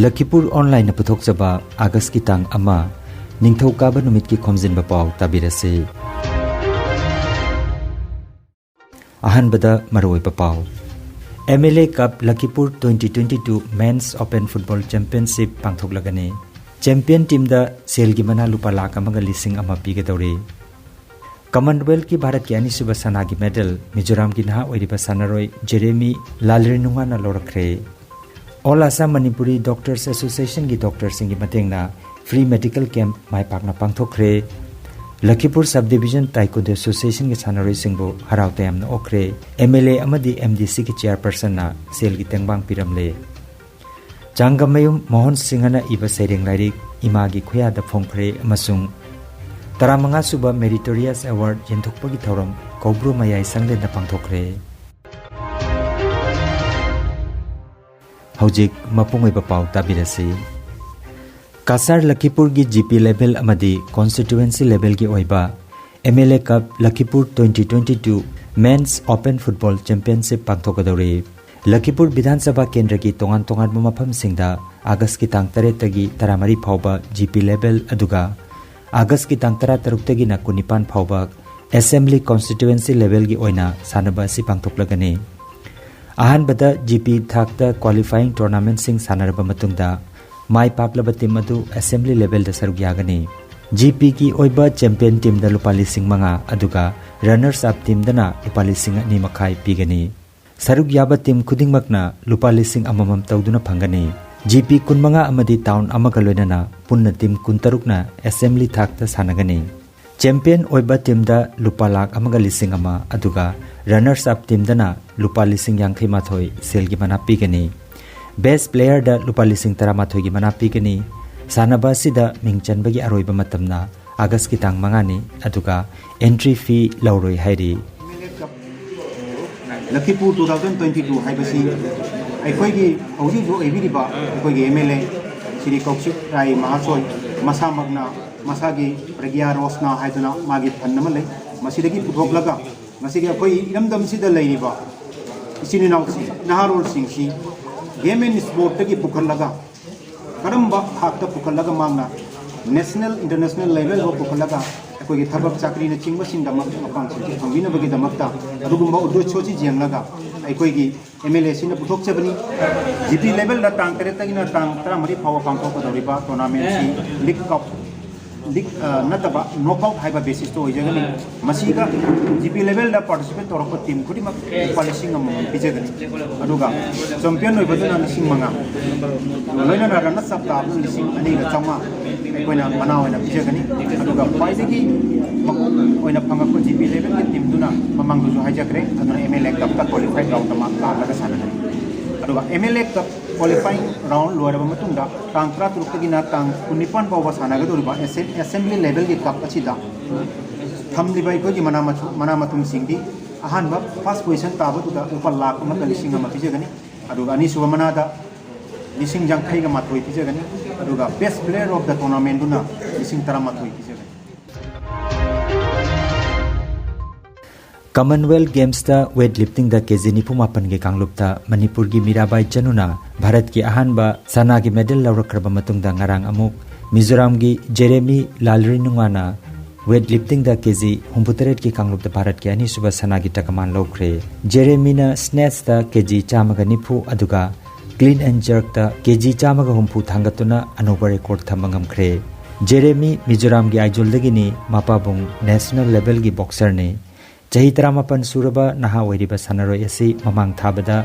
Lakhipuronline na puthokchaba August ki tang ama ningthokaba numit ki Khomjinba Pao tabirase. Ahanbada maroi Pao MLA Cup Lakhipur 2022 Men's Open Football Championship pangthoklagani. Champion team da sel gi mana lupa lakh amaga lising ama pigadore. Commonwealth ki Bharat ki anisuba sana gi medal Mizoram ki naha oiriba sanaroi Jeremy Lalrinunga na lorakre. All Assam Manipuri Doctors Association ki doctors singi matengna free medical camp mai pakna pangthokre. Lakhipur Subdivision Taekwondo Association ki sanaroi singbo haraute amna okre. MLA amadi MDC ki chairperson na sel gi tengbang piramle. Jangamayum Mohan Singhana iba sereng lairik imagi khoya da phongkhre amasung taramanga suba Meritorious Award yenthokpagi thoram Kobru Mayai sanglen da pangthokre. Hojik mapungoi Pao tabirasi. Kasar Lakhipur gi GP level amadi constituency level gi oiba MLA Cup Lakhipur 2022 Men's Open Football Championship pangthokadore. Lakhipur Vidhan Sabha Kendra ki tongan mafam singda August ki tang 3 tagi 13 phauba GP level aduga August ki tang 13 tagi na 19 phauba Assembly Constituency level gi oina sanaba si pangthoklagani. Ahanbada GP thakta qualifying tournament sing sanaraba matungda mai paklaba team adu assembly level da saruk yagani. GP ki oiba champion team da lupa lising manga aduga runners up team dana lupa lising ni makhai pigani. Saruk yaba team khudingmakna lupa lising amamam tawduna phangani. GP kunmanga amadi town amaga loinana punna team kuntaruk na assembly thakta sanagani. Champion oiba team da lupa lakh amaga lising ama aduga runners up team dana lupa lising yangthai mathoi sel gi mana pigani. Best player da lupa lising taramathoi gi mana pigani. Sanaba sida mingchanbagi aroiba matamna August ki tang mangani aduga entry fee lauroi hairi. Lakhipur 2022 haibasi aikoigi hauji jo ebiriba aikoigi MLA Shri Kaushik Rai Mahasoi masamagna masagi pragya rosna haiduna magi phannamalai masidagi puthoglaga masigi akoi iramdam sida leiriba isininaksi naharol singsi game and sport tagi pukhallaga karamba hakta pukhallaga mangna national international level ho pukhallaga aikoigi thabak chakri na chingba singdama mapang chi thambina bagi damakta adugumba udo chochi jenglaga aikoigi MLA sina puthok chabani GP level da tang tere tagina tang tara mari phawa pangthok doriba tournament si league cup league nataba knockout haiba basis to ojagani masiga GP level da participate torok team khudi mak qualifying am bijagani aduga champion oi baduna lising manga loina na rana sabta lising ani ga chama koina manaw na bijagani aduga paidagi oina phanga ko GP level ke team duna mamang du haijakre aduna MLA cup ka qualify round ma la sana aduga MLA cup qualifying round loaraba matungda tang 13 tagina tang 19 pawba sanaga doriba assembly level ki cup achida thamli bai ko ji manamatum singdi ahanba first position tabu da upal lakh ma lising ma pijagani aduga ani suba manada lising jangkhai ga mathoi pijagani aduga best player of the tournament duna lising tara mathoi pijagani. Commonwealth Games da weightlifting da KG nipu mapan ge kanglupta Manipur gi Mirabai Chanuna Bharat ki ahanba sana gi medal lawrakraba matung da ngarang amuk Mizoram gi Jeremy Lalrinungana weightlifting da KG 63 ki kanglupta Bharat ki ani suba sana gi takaman lawkre. Jeremy na snatch da KG chamaga nipu aduga clean and jerk da KG chamaga humpu thangatuna anoba record thamangam khre. Jeremy Mizoram gi Aijol dagi ni mapabung national level gi boxer ne Jahi 38 suraba naha oiriba sanaroi asi mamang thabada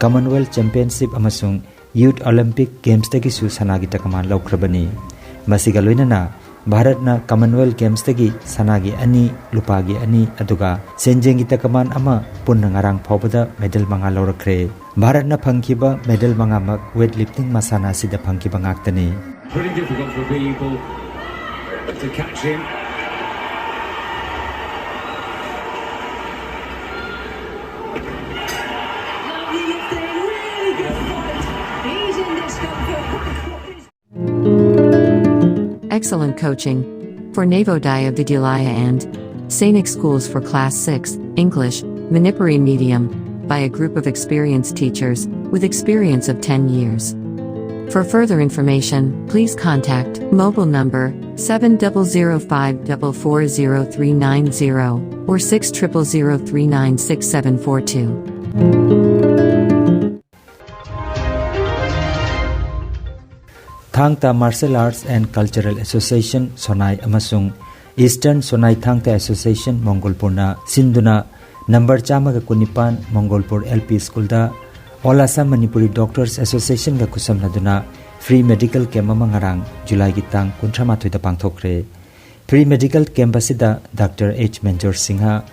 Commonwealth Championship amasung Youth Olympic Games tagi su sanagi takaman laukrabani. Masiga loinana Bharat na Commonwealth Games tagi sanagi ani lupagi ani aduga senjengi takaman ama punna ngarang phobada medal manga laurakre. Bharat na phangkiba medal manga mak weightlifting masana sida phangkiba ngaktani. Pretty difficult for people to catch him. Excellent coaching for Navodaya Vidyalaya and Sainik Schools for Class 6, English, Manipuri Medium, by a group of experienced teachers, with experience of 10 years. For further information, please contact mobile number 7005440390 or 6003966742. Thangta Martial Arts and Cultural Association Sonai amasung Eastern Sonai Thangta Association Mongolpurna Sinduna number chamaga kunipan Mongolpur LP School da All Assam Manipuri Doctors Association ga kusamnaduna free medical camp mangarang July gitang kuntramathoy da pangthokre. Free medical camp asida Dr. H. Menjor Singha,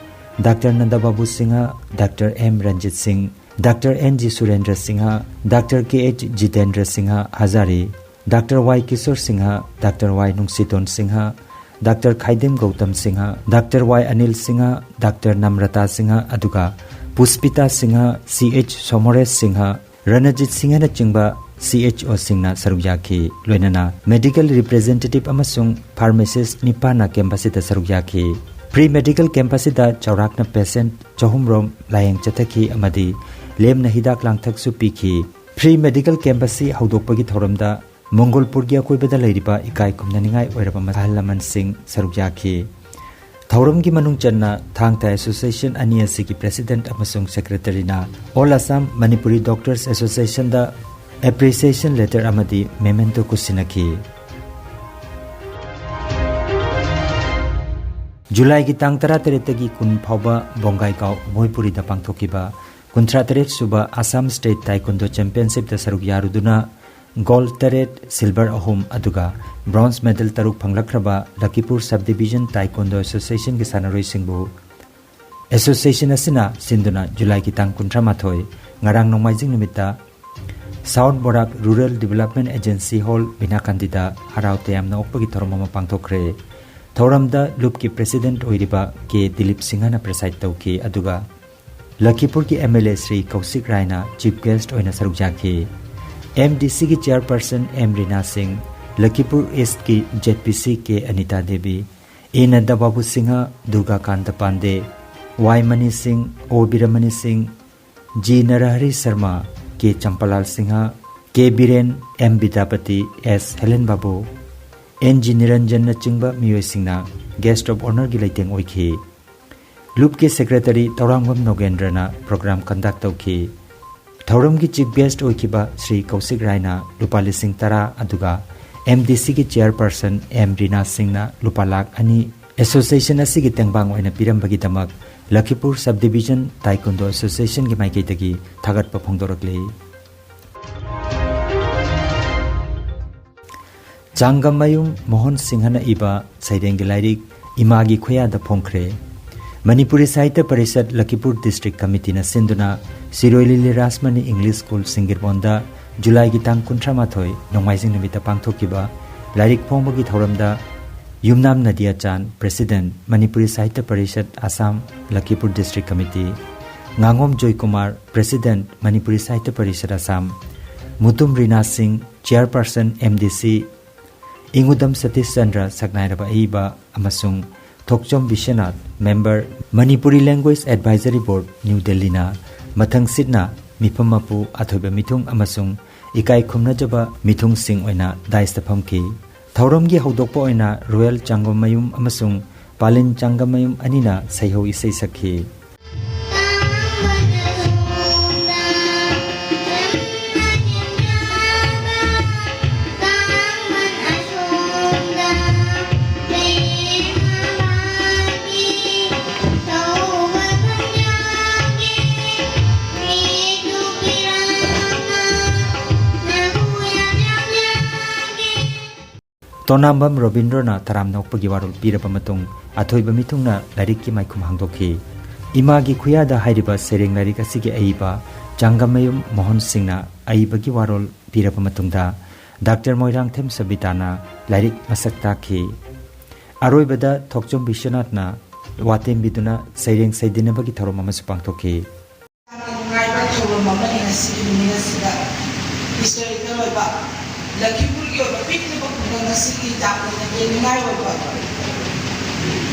Dr. Nandababu Singha, Dr. M. Ranjit Singh, Dr. N. G. Surendra Singha, Dr. K. H. Jitendra Singha Hazari, Dr. Y. Kishore Singha, Dr. Y. Nungsiton Singha, Dr. Khaidem Gautam Singha, Dr. Y. Anil Singha, Dr. Namrata Singha aduga Puspita Singha, C.H. Somores Singha, Ranajit Singha na chingba CHO Singna Sarugyaki, Loinana, Medical Representative Amasung, Pharmacist Nipana Campasita Sarugyaki, Pre-Medical Campasita Chaurakna Patient, Chahumrom, Layang Chataki Amadi, Lem Nahidak Langtak Supiki, Pre-Medical Campasi, Haudopagi Thoramda, Mongolpurgia Kuibada Ladiba, Ikai Kumnaningai, Werabama Halaman Singh Sarugyaki. Thauramgi Manung Channa, Thangta Association Aniasiki President Amasung Secretary na, All Assam Manipuri Doctors Association da appreciation letter amadi memento kusinaki. July gi tang 13 kun phauba bongai kau moipuri da pangthokiba 38 suba Assam State Taekwondo Championship da saruk yaruduna gold 3 silver ahum aduga bronze medal taruk phanglakraba Lakhipur Subdivision Taekwondo Association gi sanaroi singbu association asina sinduna July gi tang 18 ngarang nongmaijing nimita South Barak Rural Development Agency Hall Binakandida Harau Tayam na Okpagi Thoromama Pangthokre Thoramda Lupki President Oiriba K. Dilip Singhana preside tauki aduga Lakhipur ki MLA Sri Kausik Raina Chief Guest oina sarukjaki MDC ki Chairperson M. Rina Singh Lakhipur East ki ZPC K. Anita Devi A. Nandababu Singha Durga Kanta Pande Y. Mani Singh O. Biramani Singh G. Narahari Sharma K. Champalal Singha, K. Biren, M. Bidapati, S. Helen Babu, N. G. Niranjan Nachingba Miyoi Singna, Guest of Honor Gilaiteng Oiki. Loop K. Secretary Taurangwam Nogendrana, Program Conduct Oki. Tauram ki Chief Guest Oikiba Sri Kausik Raina, Lupali Singh Tara Aduga, MDC ki Chairperson M. Rina Singhna, Lupalak Ani, Association Asigi Tengbang Oina Pirambagi Damak, Lakhipur Subdivision Taekwondo Association ki maikitagi thagat pa phongdorakle Changamayum Mohan Singhana iba saireng lairik imagi khoya da phongkhre Manipuri Sahitya Parishad Lakhipur District Committee na sinduna Siroili Rasmani English School Singirbonda July gi tang 18 nongmaijing nimita pangthokiba lairik phongbagi thoramda Yumnam Nadia Chan, President, Manipuri Sahitya Parishad, Assam, Lakhipur District Committee, Ngangom Joy Kumar, President, Manipuri Sahitya Parishad, Assam, Mutum Rina Singh, Chairperson, MDC, Ingudam Satish Chandra, Saknairaba Aiba, Amasung, Thokchom Vishwanath, Member, Manipuri Language Advisory Board, New Delhi na, Mathang Sidna, Mipamapu, Athoba Mithung, Amasung, Ikai Khumnajaba, Mithung Singh Oina, Daistapamki, Thauramgi Haudokpo Oina Royal Changamayum Amasung Palin Changamayum Anina Saiho Isai Sakhi Tonambam Robindrana Taram Nokpagi Warul Pirapamatong Athoiba Mitungna Lariki Maikum Hangdoki Imagi Kuyada Hairiba Sering Larika Sigi Aiba Changamayum Mohan Singhna Aibagi Warul Pirapamatungda Dr. Moirang Them Sabitana Larik Masaktaki Aroibada Thokchom Vishwanathna Watem Biduna Sering Saidinabagi Tharomama Supangtoki Lakhipur ki oba pikni ba kung nasiki tapos na geningai oba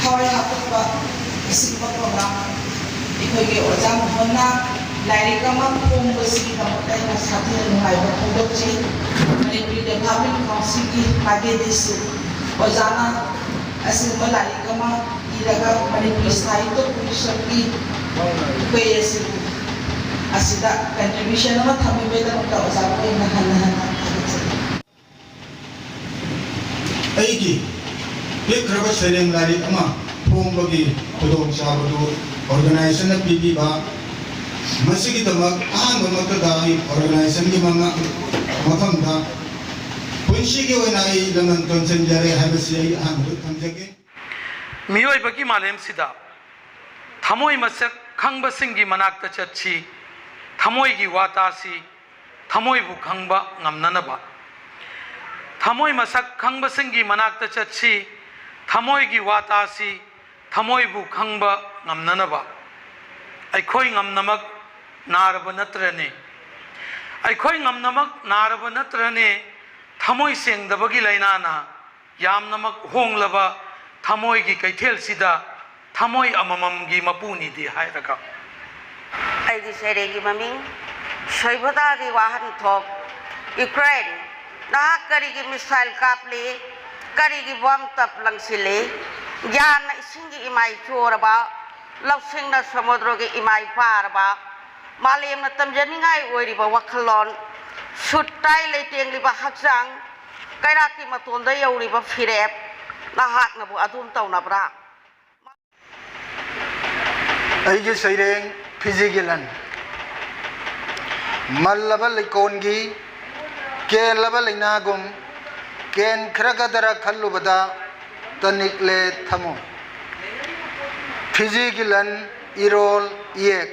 thawai happa isikpa program ikhoge ojam honna लाइक पोंबसी साथी होदोची Manipuri development council की मागेदेश ओजाना like Irga Manipuri साहित्य परिषद की contribution थमीबेदमता ओजाबे लेख्रब सैरें like फोंबगी खुदोंचाबदु organisation पीबीबा मसीगी तमक आंग मतदाई organisation की मंगा मफमदा पुंशी के वनाई लमन तोंसन जरे हबसी आंग थमजगे मियोय बकी मालेम सिदा थमोय मसक खंगब सिंगी मनाक चची थमोय की वातासी थमोय बु खंगब ngमननबा थमोय मसक खंगब सिंगी मनाक चची थमोय की वातासी थमोय बु खंगब ngमननबा अखोई ngमनमक नारब नत्रने अखोई ngमनमक नारब नत्रने थमोई सेंगदबगी लैनाना यामनमक होंगलबा थमोई की कैथेल सिदा थमोई अममम की मपुनी दी हायरका आइदी सेरेगी ममिंग शैभदा की वाहन थोक यूक्रेन ना करीगी मिसाइल कापले करीगी बम तप लंगसिले ज्ञान इसिंगी इमाई चोरबा लौसिंगना समुद्र के इमाई पारबा मालेमना तमजनिंगाई ओइरिबा वखलोन सुट्टाई लेतेंगलिबा हक्सांग कैराकी मतोंदा यौरिबा फिरेप नाहाकनबु अदुम तौनब्रा अइगे सैरें फिजिगिलन मल्लबा लेकोनगी केलबा लेनागुम केन खरगदरा खल्लुबदा तनिकले थमो फिजिगिलन इरोल येक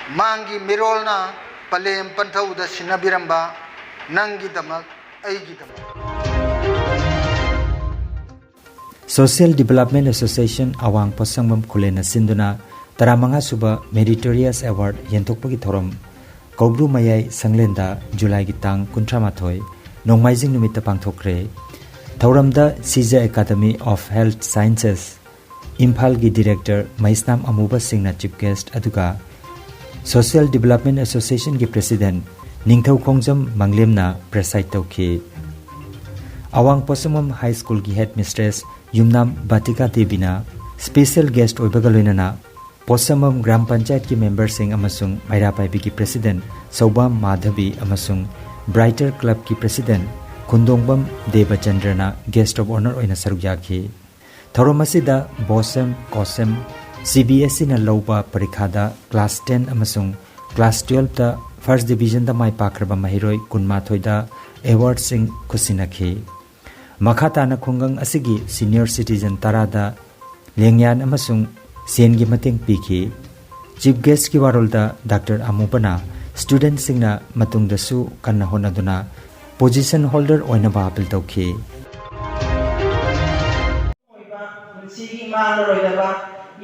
मांगी मिरोलना पलेम पंथौदा सिनबिरंबा नंगी दमक अइगी दमक social development association Awang Potsangbam खुलेना सिंदुना तरामंगा सुबा मेरिटोरियस अवार्ड येंथोकपगी थोरम कौब्रु मयाई संगलेंदा जुलाई की तांग 38 नोंमाइजिंग नुमित्ता पांगथोकरे थौरमदा सीजा academy of health sciences Imphal की director Maisnam Amuba Singh chief guest अदुगा सोशल डेवलपमेंट एसोसिएशन की प्रेसिडेंट निंगथौ खोंजम मंगलेमना प्रेसाइड तौखी अवांग पोसमम हाई स्कूल की हेड मिस्ट्रेस युमनाम बाटिका देवीना स्पेशल गेस्ट ओइबगलोइनना पोसमम ग्राम पंचायत की मेंबर सिंह अमसुंग मैरापाइबी की प्रेसिडेंट सौबाम माधवी अमसुंग ब्राइटर क्लब की प्रेसिडेंट खुंदोंबम देवचंद्रना गेस्ट ऑफ ऑनर ओइना सरुक याखी थौरम असिदा बोसम कोसम CBSE na lawba parikha class 10 amasung class 12 da first division da mai pakraba mahiroi kunmathoi da award sing khusinakhi makhata na khungang asigi senior citizen tarada lengyan amasung sen gi mateng pikhi chief guest ki warol da Dr. Amupana student singna matung da su kanna honaduna position holder oina ba apil tawkhi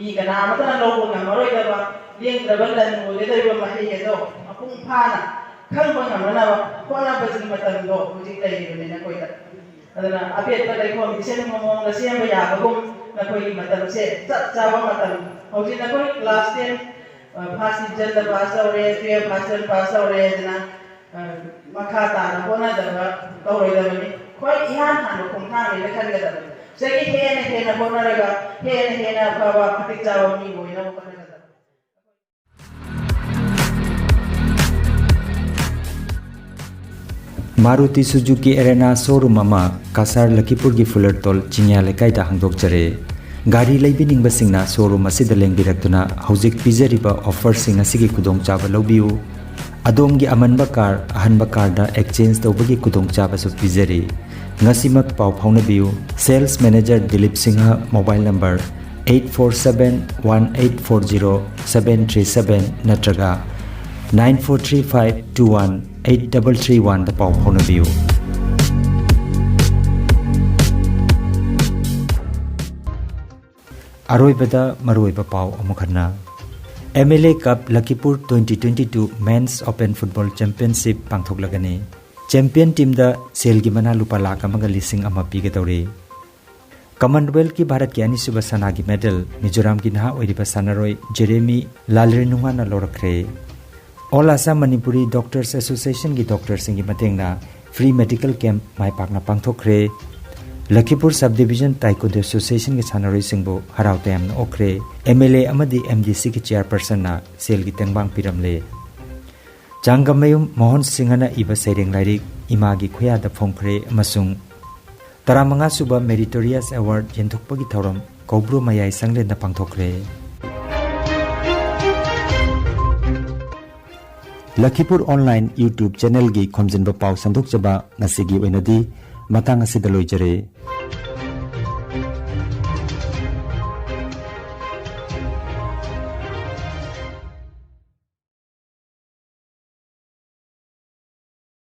mi kana matana lobo na maroi da ba leng da ban dan mo le da ba mahi ke do apung phana khang ba na ba ko na ba jing matan do ji dai ni na koi da adana apet ba dai ko mi se mo mo na siam ba ya ba kum na koi matan se cha ba matan ho ji na koi class 10 first division da pass out re 12 pass out re na makha ta na ko na da ba to re da ni koi ihan han ko khang ni le khan ga da Segi hena bona raga hena baba patik jawa mi boina mo kana kada Maruti Suzuki Arena showroom ama Kasar Lakhipur gi Fulertol Chingya lekai da hangdok jare gari leibining basingna showroom asida lengbirakduna hojik pijariba offer sing asigi kudong chaba lobiu adom gi amanba car ahanba car da exchange tawbagi kudong chaba su pijari ngasimak pau phaunabiu sales manager Dilip Singha mobile number 8471840737 natraga 9435218331 da pau phaunabiu aroibada maroiba pau amukharna MLA Cup Lakhipur 2022 Men's Open Football Championship pangthoklagani Champion team da sel gi mana lupa lakh amaga lising ama pigatore Commonwealth की भारत की अनिसुब सना की medal Mizoram की नहा ओइरिबा सनारोय Jeremy Lalrinunga ना लोरखरे all Assam Manipuri doctors association की doctor Singh की मतेंगना फ्री मेडिकल कैंप माय पाकना पांगथोखरे Lakhipur sub division taekwondo association के सनारोय सिंहबो हराव तयम ओखरे एमएलए अमदी एमडीसी की चेयरपर्सन ना सेल की तेंगबांग पिरमले चांगमयुम मोहन सिंहना इबा सेरेंग लाइरिक इमा की खुयादा फोंखरे अमसुंग तरामंगा सुबह मेरिटोरियस अवार्ड जेंथोकपगी थौरम कौब्रु मयाई संगले न पांगथोखरे लखीपुर ऑनलाइन यूट्यूब चैनल की खोमजिनबा पाव संदोकजबा नसिगी ओइनदी मतंग असिदा लोइजरे।